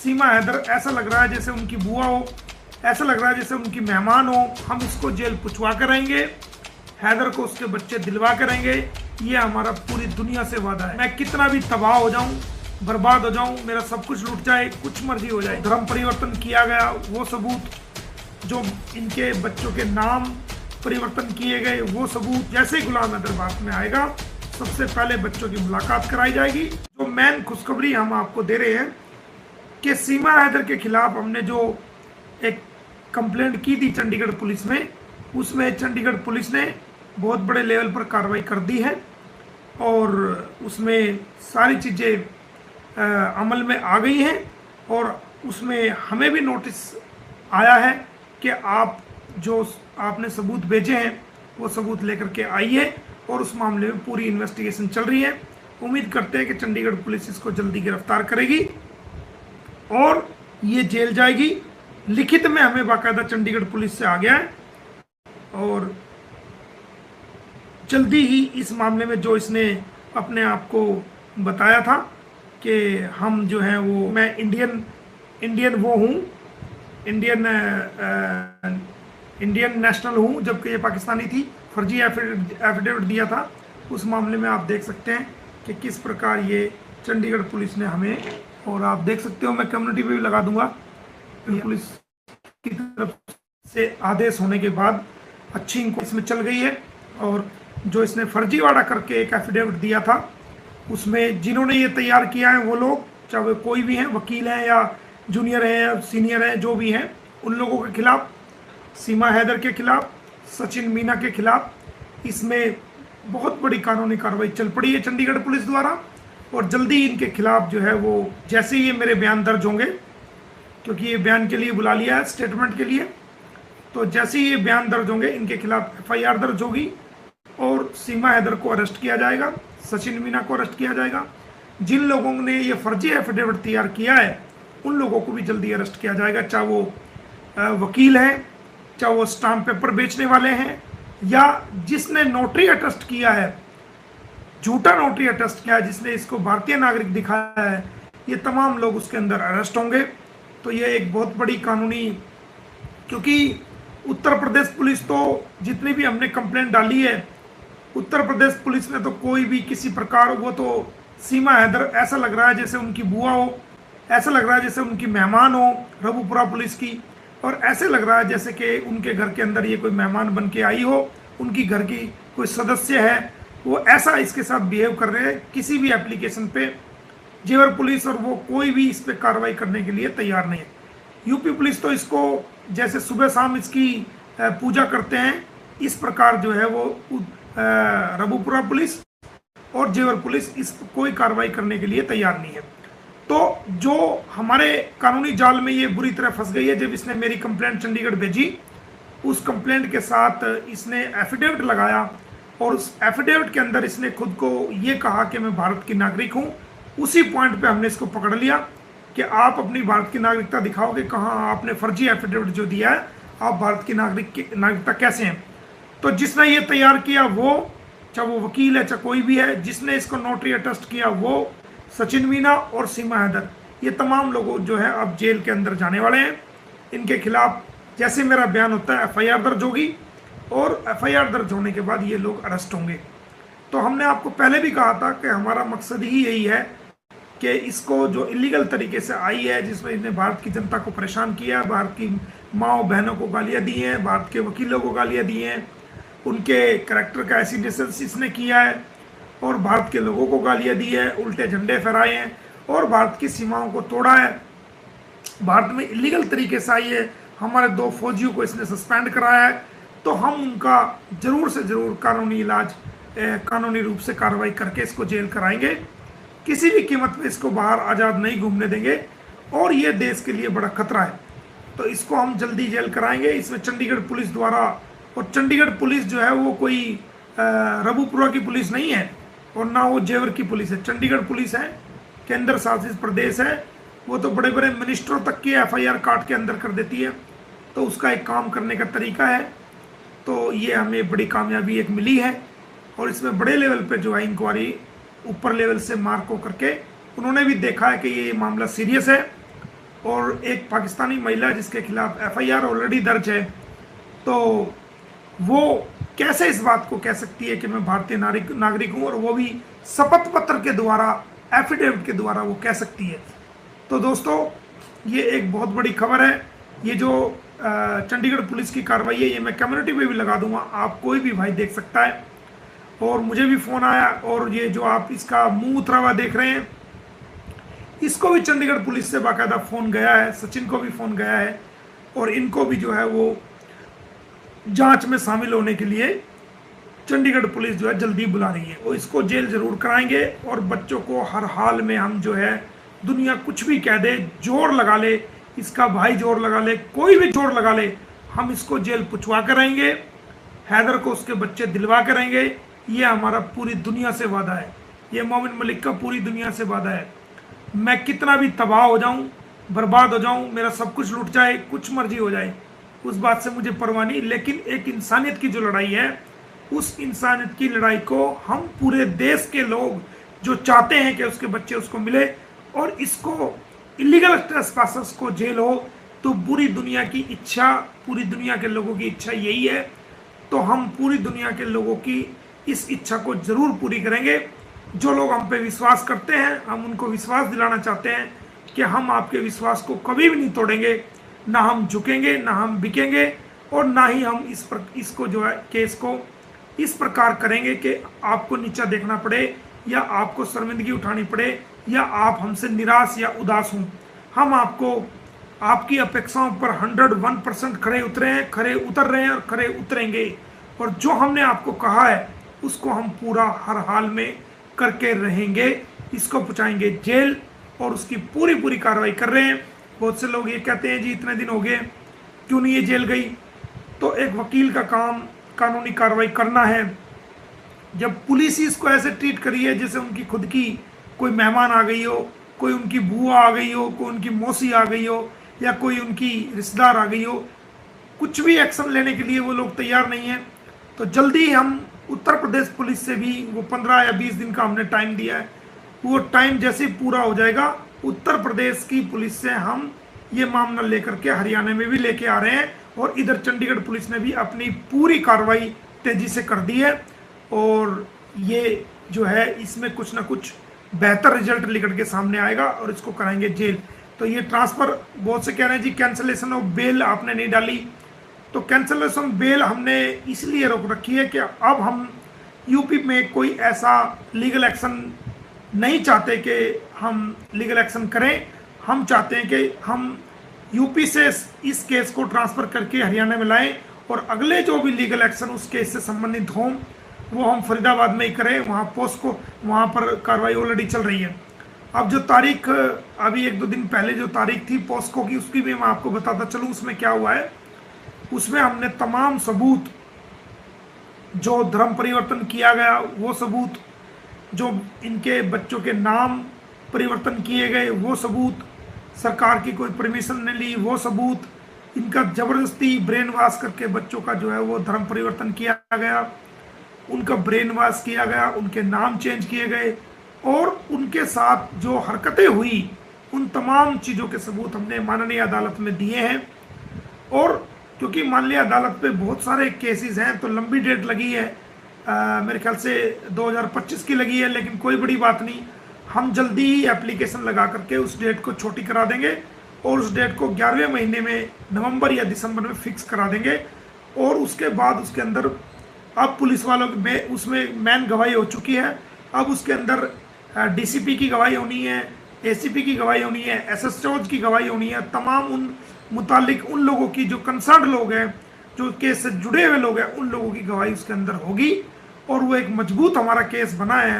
सीमा हैदर ऐसा लग रहा है जैसे उनकी बुआ हो, ऐसा लग रहा है जैसे उनकी मेहमान हो। हम इसको जेल पुछवा कर रहेंगे, हैदर को उसके बच्चे दिलवा कर रहेंगे। ये हमारा पूरी दुनिया से वादा है। मैं कितना भी तबाह हो जाऊं, बर्बाद हो जाऊं, मेरा सब कुछ लूट जाए, कुछ मर्जी हो जाए, धर्म परिवर्तन किया गया वो सबूत, जो इनके बच्चों के नाम परिवर्तन किए गए वो सबूत, जैसे ही गुलाम हैदर बात में आएगा सबसे पहले बच्चों की मुलाकात कराई जाएगी। जो मेन खुशखबरी हम आपको दे रहे हैं कि सीमा हैदर के खिलाफ हमने जो एक कंप्लेंट की थी चंडीगढ़ पुलिस में, उसमें चंडीगढ़ पुलिस ने बहुत बड़े लेवल पर कार्रवाई कर दी है और उसमें सारी चीज़ें अमल में आ गई हैं। और उसमें हमें भी नोटिस आया है कि आप जो आपने सबूत भेजे हैं वो सबूत लेकर के आइए, और उस मामले में पूरी इन्वेस्टिगेशन चल रही है। उम्मीद करते हैं कि चंडीगढ़ पुलिस इसको जल्दी गिरफ्तार करेगी और ये जेल जाएगी। लिखित में हमें बाकायदा चंडीगढ़ पुलिस से आ गया है और जल्दी ही इस मामले में जो इसने अपने आप को बताया था कि हम जो हैं वो, मैं इंडियन वो हूँ, इंडियन नेशनल हूँ, जबकि ये पाकिस्तानी थी, फर्जी एफिडेविट दिया था। उस मामले में आप देख सकते हैं कि किस प्रकार ये चंडीगढ़ पुलिस ने हमें, और आप देख सकते हो मैं कम्युनिटी पे भी लगा दूंगा, पुलिस की तरफ से आदेश होने के बाद अच्छी इनको इसमें चल गई है। और जो इसने फर्जीवाड़ा करके एक एफिडेविट दिया था, उसमें जिन्होंने ये तैयार किया है वो लोग, चाहे वो कोई भी हैं, वकील हैं या जूनियर हैं या सीनियर हैं, जो भी हैं, उन लोगों के खिलाफ, सीमा हैदर के खिलाफ, सचिन मीना के खिलाफ इसमें बहुत बड़ी कानूनी कार्रवाई चल पड़ी है चंडीगढ़ पुलिस द्वारा। और जल्दी इनके खिलाफ जो है वो, जैसे ही ये मेरे बयान दर्ज होंगे, क्योंकि ये बयान के लिए बुला लिया है स्टेटमेंट के लिए, तो जैसे ही ये बयान दर्ज होंगे इनके खिलाफ FIR दर्ज होगी और सीमा हैदर को अरेस्ट किया जाएगा, सचिन मीना को अरेस्ट किया जाएगा। जिन लोगों ने ये फर्जी एफिडेविट तैयार किया है उन लोगों को भी जल्दी अरेस्ट किया जाएगा, चाहे वो वकील हैं, चाहे वो स्टाम्प पेपर बेचने वाले हैं, या जिसने नोटरी अटेस्ट किया है, झूठा नोटरी अटेस्ट किया है, जिसने इसको भारतीय नागरिक दिखाया है, ये तमाम लोग उसके अंदर अरेस्ट होंगे। तो ये एक बहुत बड़ी कानूनी, क्योंकि उत्तर प्रदेश पुलिस तो जितनी भी हमने कंप्लेंट डाली है, उत्तर प्रदेश पुलिस ने तो कोई भी किसी प्रकार, वो तो सीमा हैदर ऐसा लग रहा है जैसे उनकी बुआ हो, ऐसा लग रहा है जैसे उनकी मेहमान हो रबुपुरा पुलिस की, और ऐसे लग रहा है जैसे कि उनके घर के अंदर ये कोई मेहमान बन के आई हो, उनकी घर की कोई सदस्य है, वो ऐसा इसके साथ बिहेव कर रहे हैं। किसी भी एप्लीकेशन पे जेवर पुलिस और वो कोई भी इस पर कार्रवाई करने के लिए तैयार नहीं है। यूपी पुलिस तो इसको जैसे सुबह शाम इसकी पूजा करते हैं, इस प्रकार जो है वो रबुपुरा पुलिस और जेवर पुलिस इस कोई कार्रवाई करने के लिए तैयार नहीं है। तो जो हमारे कानूनी जाल में ये बुरी तरह फंस गई है, जब इसने मेरी कंप्लेंट चंडीगढ़ भेजी, उस कंप्लेंट के साथ इसने एफिडेविट लगाया और उस एफिडेविट के अंदर इसने खुद को ये कहा कि मैं भारत की नागरिक हूँ। उसी पॉइंट पे हमने इसको पकड़ लिया कि आप अपनी भारत की नागरिकता दिखाओगे, कहाँ आपने फर्जी एफिडेविट जो दिया है, आप भारत की नागरिकता कैसे हैं। तो जिसने ये तैयार किया वो, चाहे वो वकील है चाहे कोई भी है, जिसने इसको नोटरी अटेस्ट किया वो सचिन मीना और सीमा हैदर, ये तमाम लोग जो है अब जेल के अंदर जाने वाले हैं। इनके खिलाफ जैसे मेरा बयान होता है FIR दर्ज होगी और FIR दर्ज होने के बाद ये लोग अरेस्ट होंगे। तो हमने आपको पहले भी कहा था कि हमारा मकसद ही यही है कि इसको जो इलीगल तरीके से आई है, जिसमें इसने भारत की जनता को परेशान किया, भारत की माओ बहनों को गालियाँ दी हैं, भारत के वकीलों को गालियाँ दी हैं, उनके करैक्टर का एसिडेशन इसने किया है और भारत के लोगों को गालियाँ दी है, उल्टे झंडे फहराए हैं और भारत की सीमाओं को तोड़ा है, भारत में इलीगल तरीके से आई है, हमारे 2 फौजियों को इसने सस्पेंड कराया है। तो हम उनका ज़रूर से ज़रूर कानूनी इलाज, कानूनी रूप से कार्रवाई करके इसको जेल कराएंगे। किसी भी कीमत पे इसको बाहर आज़ाद नहीं घूमने देंगे और ये देश के लिए बड़ा खतरा है। तो इसको हम जल्दी जेल कराएंगे। इसमें चंडीगढ़ पुलिस द्वारा, और चंडीगढ़ पुलिस जो है वो कोई रबुपुरा की पुलिस नहीं है और ना वो जेवर की पुलिस है। चंडीगढ़ पुलिस है, केंद्र शासित प्रदेश है, वो तो बड़े बड़े मिनिस्टरों तक की FIR काट के अंदर कर देती है। तो उसका एक काम करने का तरीका है। तो ये हमें बड़ी कामयाबी एक मिली है और इसमें बड़े लेवल पे जो है इंक्वायरी ऊपर लेवल से मार्क को करके उन्होंने भी देखा है कि ये मामला सीरियस है और एक पाकिस्तानी महिला जिसके खिलाफ एफआईआर ऑलरेडी दर्ज है, तो वो कैसे इस बात को कह सकती है कि मैं भारतीय नागरिक हूं, और वो भी शपथ पत्र के द्वारा, एफिडेविट के द्वारा वो कह सकती है। तो दोस्तों, ये एक बहुत बड़ी खबर है। ये जो चंडीगढ़ पुलिस की कार्रवाई है, ये मैं कम्युनिटी में भी लगा दूंगा, आप कोई भी भाई देख सकता है। और मुझे भी फोन आया, और ये जो आप इसका मुंह उतरा हुआ देख रहे हैं, इसको भी चंडीगढ़ पुलिस से बाकायदा फोन गया है, सचिन को भी फोन गया है, और इनको भी जो है वो जांच में शामिल होने के लिए चंडीगढ़ पुलिस जो है जल्दी बुला रही है। वो इसको जेल जरूर कराएंगे, और बच्चों को हर हाल में हम जो है, दुनिया कुछ भी कह दे, जोर लगा ले, इसका भाई जोर लगा ले, कोई भी जोर लगा ले, हम इसको जेल पुछवा कर रहेंगे। हैदर को उसके बच्चे दिलवा कर रहेंगे। ये हमारा पूरी दुनिया से वादा है, ये मोमिन मलिक का पूरी दुनिया से वादा है। मैं कितना भी तबाह हो जाऊं, बर्बाद हो जाऊं, मेरा सब कुछ लूट जाए, कुछ मर्जी हो जाए, उस बात से मुझे परवाह नहीं, लेकिन एक इंसानियत की जो लड़ाई है, उस इंसानियत की लड़ाई को हम पूरे देश के लोग जो चाहते हैं कि उसके बच्चे उसको मिले, और इसको इलीगल ट्रेसपासर्स को जेल हो, तो पूरी दुनिया की इच्छा, पूरी दुनिया के लोगों की इच्छा यही है। तो हम पूरी दुनिया के लोगों की इस इच्छा को जरूर पूरी करेंगे। जो लोग हम पे विश्वास करते हैं, हम उनको विश्वास दिलाना चाहते हैं कि हम आपके विश्वास को कभी भी नहीं तोड़ेंगे, ना हम झुकेंगे, ना हम बिकेंगे, और ना ही हम इसको जो है केस को इस प्रकार करेंगे कि आपको नीचा देखना पड़े, या आपको शर्मिंदगी उठानी पड़े, या आप हमसे निराश या उदास हों। हम आपको आपकी अपेक्षाओं पर 101% खरे उतर रहे हैं और खरे उतरेंगे, और जो हमने आपको कहा है उसको हम पूरा हर हाल में करके रहेंगे। इसको पहुंचाएंगे जेल, और उसकी पूरी कार्रवाई कर रहे हैं। बहुत से लोग ये कहते हैं जी इतने दिन हो गए, क्यों नहीं ये जेल गई? तो एक वकील का काम कानूनी कार्रवाई करना है। जब पुलिस ही इसको ऐसे ट्रीट करी है जैसे उनकी खुद की कोई मेहमान आ गई हो, कोई उनकी बुआ आ गई हो, कोई उनकी मौसी आ गई हो, या कोई उनकी रिश्तेदार आ गई हो, कुछ भी एक्शन लेने के लिए वो लोग तैयार नहीं है। तो जल्दी हम उत्तर प्रदेश पुलिस से भी वो 15 या 20 दिन का हमने टाइम दिया है, वो टाइम जैसे पूरा हो जाएगा, उत्तर प्रदेश की पुलिस से हम ये मामला लेकर के हरियाणा में भी लेके आ रहे हैं। और इधर चंडीगढ़ पुलिस ने भी अपनी पूरी कार्रवाई तेजी से कर दी है, और ये जो है इसमें कुछ ना कुछ बेहतर रिजल्ट निकल के सामने आएगा, और इसको कराएंगे जेल। तो ये ट्रांसफर, बहुत से कह रहे हैं जी कैंसलेशन ऑफ बेल आपने नहीं डाली, तो कैंसलेशन बेल हमने इसलिए रोक रखी है कि अब हम यूपी में कोई ऐसा लीगल एक्शन नहीं चाहते कि हम लीगल एक्शन करें। हम चाहते हैं कि हम यूपी से इस केस को ट्रांसफर करके हरियाणा में लाएं, और अगले जो भी लीगल एक्शन उस केस से संबंधित हों वो हम फरीदाबाद में ही करें। वहाँ पोस्को, वहाँ पर कार्रवाई ऑलरेडी चल रही है। अब जो तारीख अभी 1-2 दिन पहले जो तारीख थी पोस्को की, उसकी भी मैं आपको बताता चलूँ उसमें क्या हुआ है। उसमें हमने तमाम सबूत, जो धर्म परिवर्तन किया गया वो सबूत, जो इनके बच्चों के नाम परिवर्तन किए गए वो सबूत, सरकार की कोई परमिशन नहीं ली वो सबूत, इनका जबरदस्ती ब्रेन वॉश करके बच्चों का जो है वो धर्म परिवर्तन किया गया, उनका ब्रेन वॉश किया गया, उनके नाम चेंज किए गए, और उनके साथ जो हरकतें हुई उन तमाम चीज़ों के सबूत हमने माननीय अदालत में दिए हैं। और क्योंकि माननीय अदालत पे बहुत सारे केसेस हैं तो लंबी डेट लगी है, मेरे ख्याल से 2025 की लगी है, लेकिन कोई बड़ी बात नहीं, हम जल्दी ही एप्लीकेशन लगा करके उस डेट को छोटी करा देंगे, और उस डेट को 11वें महीने में नवंबर या दिसंबर में फिक्स करा देंगे। और उसके बाद उसके अंदर अब पुलिस वालों में उसमें मैन गवाही हो चुकी है, अब उसके अंदर डीसीपी की गवाही होनी है, एसीपी की गवाही होनी है, एसएसओज की गवाही होनी है, तमाम उन मुतालिक उन लोगों की जो कंसर्न लोग हैं, जो केस से जुड़े हुए लोग हैं, उन लोगों की गवाही उसके अंदर होगी, और वो एक मजबूत हमारा केस बना है।